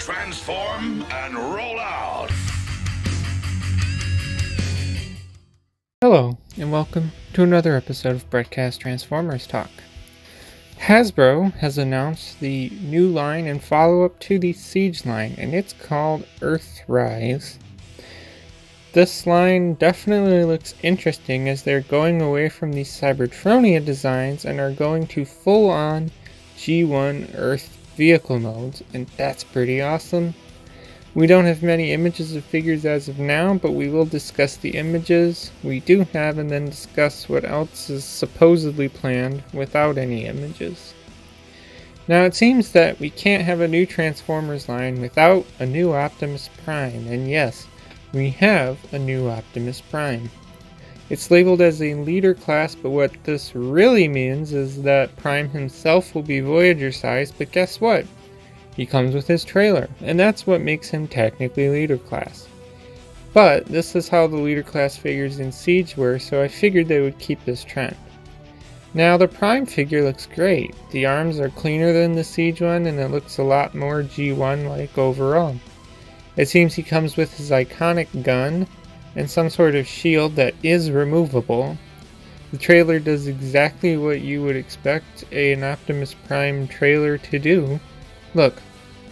Transform and roll out! Hello, and welcome to another episode of Broadcast Transformers Talk. Hasbro has announced the new line and follow-up to the Siege line, and it's called Earthrise. This line definitely looks interesting as they're going away from the Cybertronia designs and are going to full-on G1 Earth vehicle modes, and that's pretty awesome. We don't have many images of figures as of now, but we will discuss the images we do have and then discuss what else is supposedly planned without any images. Now it seems that we can't have a new Transformers line without a new Optimus Prime, and yes, we have a new Optimus Prime. It's labeled as a leader class, but what this really means is that Prime himself will be Voyager sized, but guess what? He comes with his trailer, and that's what makes him technically leader class. But this is how the leader class figures in Siege were, so I figured they would keep this trend. Now the Prime figure looks great. The arms are cleaner than the Siege one, and it looks a lot more G1 like overall. It seems he comes with his iconic gun and some sort of shield that is removable. The trailer does exactly what you would expect an Optimus Prime trailer to do. Look,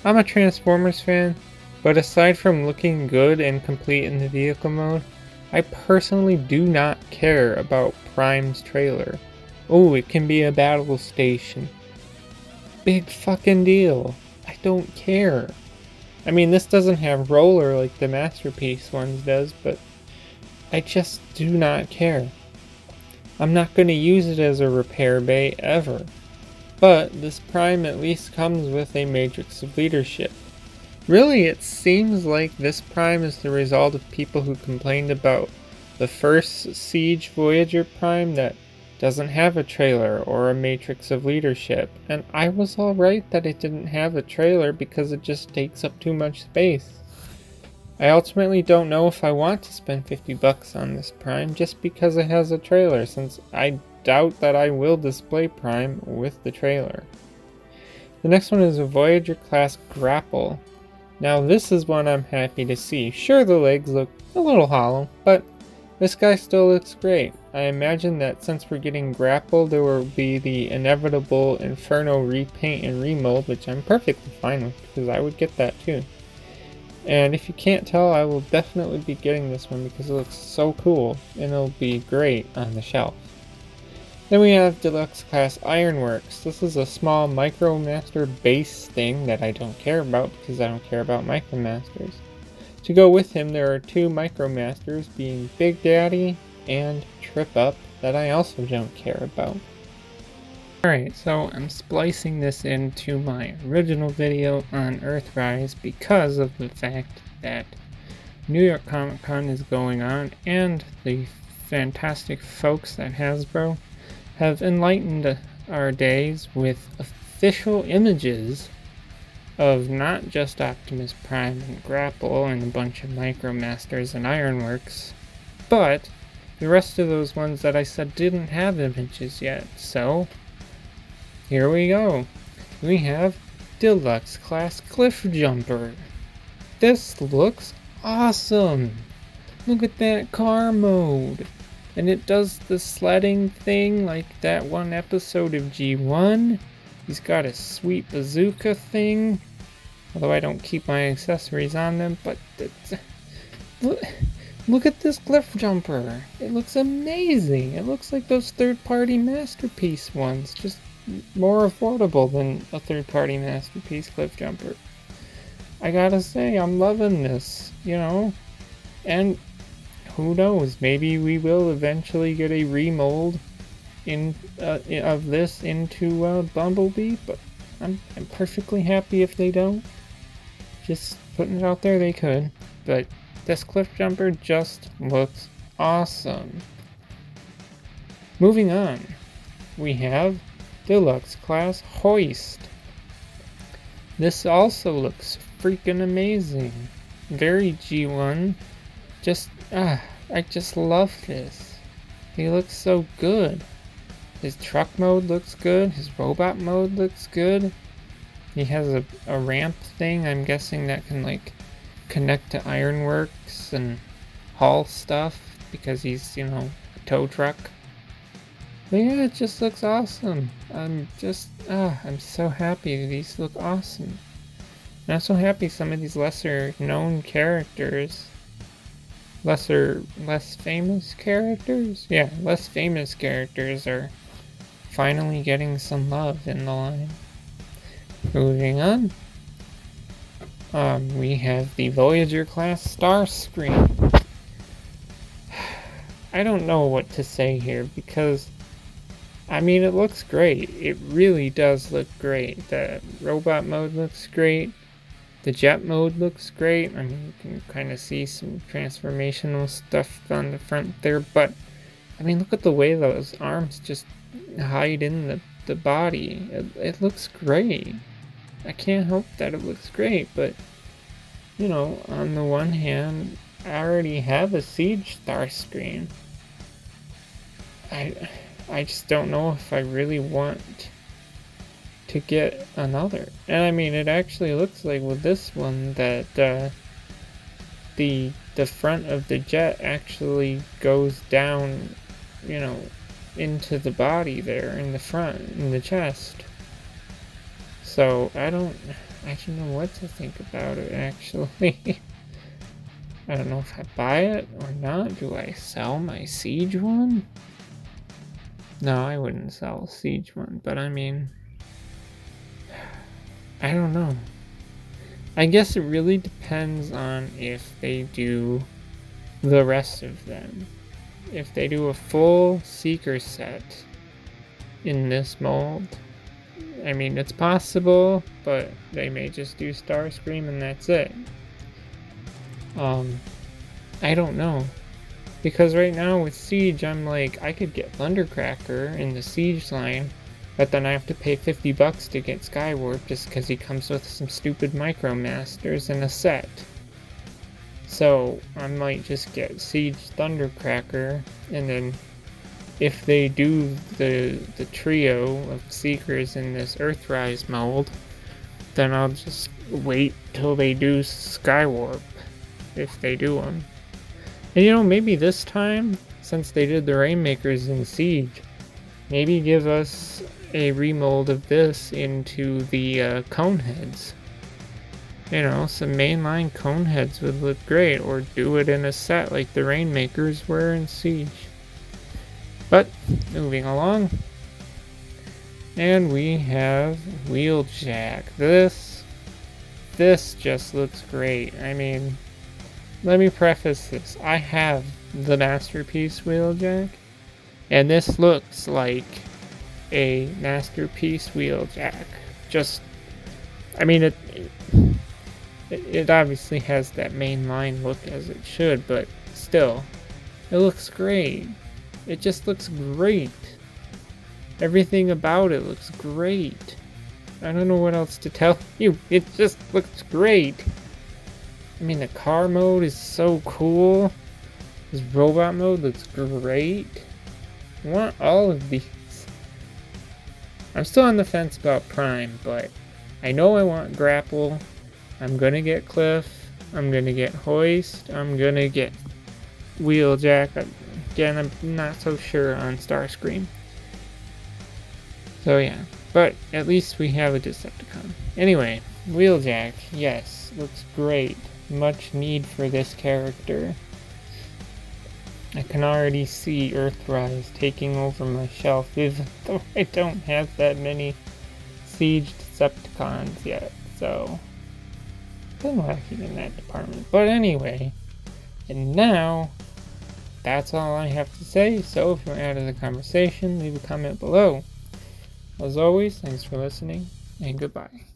I'm a Transformers fan, but aside from looking good and complete in the vehicle mode, I personally do not care about Prime's trailer. Oh, it can be a battle station. Big fucking deal. I don't care. I mean, this doesn't have roller like the Masterpiece ones does, but I just do not care. I'm not going to use it as a repair bay ever. But this Prime at least comes with a matrix of leadership. Really, it seems like this Prime is the result of people who complained about the first Siege Voyager Prime that doesn't have a trailer or a matrix of leadership. And I was alright that it didn't have a trailer because it just takes up too much space. I ultimately don't know if I want to spend $50 on this Prime just because it has a trailer, since I doubt that I will display Prime with the trailer. The next one is a Voyager class grapple. Now this is one I'm happy to see. Sure, the legs look a little hollow, but this guy still looks great. I imagine that since we're getting grapple, there will be the inevitable Inferno repaint and remold, which I'm perfectly fine with because I would get that too. And if you can't tell, I will definitely be getting this one because it looks so cool and it'll be great on the shelf. Then we have Deluxe Class Ironworks. This is a small Micromaster base thing that I don't care about because I don't care about Micromasters. To go with him, there are two Micromasters, being Big Daddy and Trip Up, that I also don't care about. Alright, so I'm splicing this into my original video on Earthrise because of the fact that New York Comic Con is going on and the fantastic folks at Hasbro have enlightened our days with official images of not just Optimus Prime and Grapple and a bunch of Micromasters and Ironworks, but the rest of those ones that I said didn't have images yet. So here we go. We have Deluxe Class Cliff Jumper. This looks awesome. Look at that car mode. And it does the sledding thing like that one episode of G1. He's got a sweet bazooka thing. Although I don't keep my accessories on them, but look at this cliff jumper. It looks amazing. It looks like those third-party Masterpiece ones, just more affordable than a third-party Masterpiece cliff jumper. I gotta say, I'm loving this, you know, and who knows, maybe we will eventually get a remold of this into Bumblebee, but I'm perfectly happy if they don't. Just putting it out there, they could, but this cliff jumper just looks awesome. Moving on, we have Deluxe Class Hoist. This also looks freaking amazing. Very G1. I just love this. He looks so good. His truck mode looks good. His robot mode looks good. He has a ramp thing, I'm guessing that can like connect to ironworks and haul stuff because he's, you know, a tow truck. But yeah, it just looks awesome. I'm so happy. These look awesome. And I'm so happy some of these lesser known characters, less famous characters? Yeah, less famous characters are finally getting some love in the line. Moving on. We have the Voyager class star screen. I don't know what to say here because, I mean, it looks great. It really does look great. The robot mode looks great. The jet mode looks great. I mean, you can kind of see some transformational stuff on the front there, but I mean, look at the way those arms just hide in the body. It looks great. I can't help that it looks great, but you know, on the one hand, I already have a Siege star screen. I just don't know if I really want to get another. And I mean, it actually looks like with this one that the front of the jet actually goes down, you know, into the body there in the front, in the chest. So I don't know what to think about it actually. I don't know if I buy it or not. Do I sell my Siege one? No, I wouldn't sell a Siege one, but I mean, I don't know. I guess it really depends on if they do the rest of them. If they do a full Seeker set in this mold, I mean, it's possible, but they may just do Starscream and that's it. I don't know. Because right now with Siege, I'm like, I could get Thundercracker in the Siege line, but then I have to pay $50 to get Skywarp just because he comes with some stupid Micromasters in a set. So I might just get Siege Thundercracker, and then if they do the trio of Seekers in this Earthrise mold, then I'll just wait till they do Skywarp, if they do them. And you know, maybe this time, since they did the Rainmakers in Siege, maybe give us a remold of this into the Coneheads. You know, some mainline Coneheads would look great, or do it in a set like the Rainmakers were in Siege. But, moving along, and we have Wheeljack. This just looks great. I mean, let me preface this. I have the Masterpiece Wheeljack, and this looks like a Masterpiece Wheeljack. Just, I mean, it obviously has that mainline look as it should, but still, it looks great. It just looks great. Everything about it looks great. I don't know what else to tell you. It just looks great. I mean, the car mode is so cool. This robot mode looks great. I want all of these. I'm still on the fence about Prime, but I know I want Grapple. I'm gonna get Cliff. I'm gonna get Hoist. I'm gonna get Wheeljack. Again, I'm not so sure on Starscream. So yeah, but at least we have a Decepticon. Anyway, Wheeljack, yes, looks great. Much need for this character. I can already see Earthrise taking over my shelf, even though I don't have that many Siege Decepticons yet, so been lacking in that department. But anyway, and now that's all I have to say. So if you're out of the conversation, leave a comment below. As always, thanks for listening, and goodbye.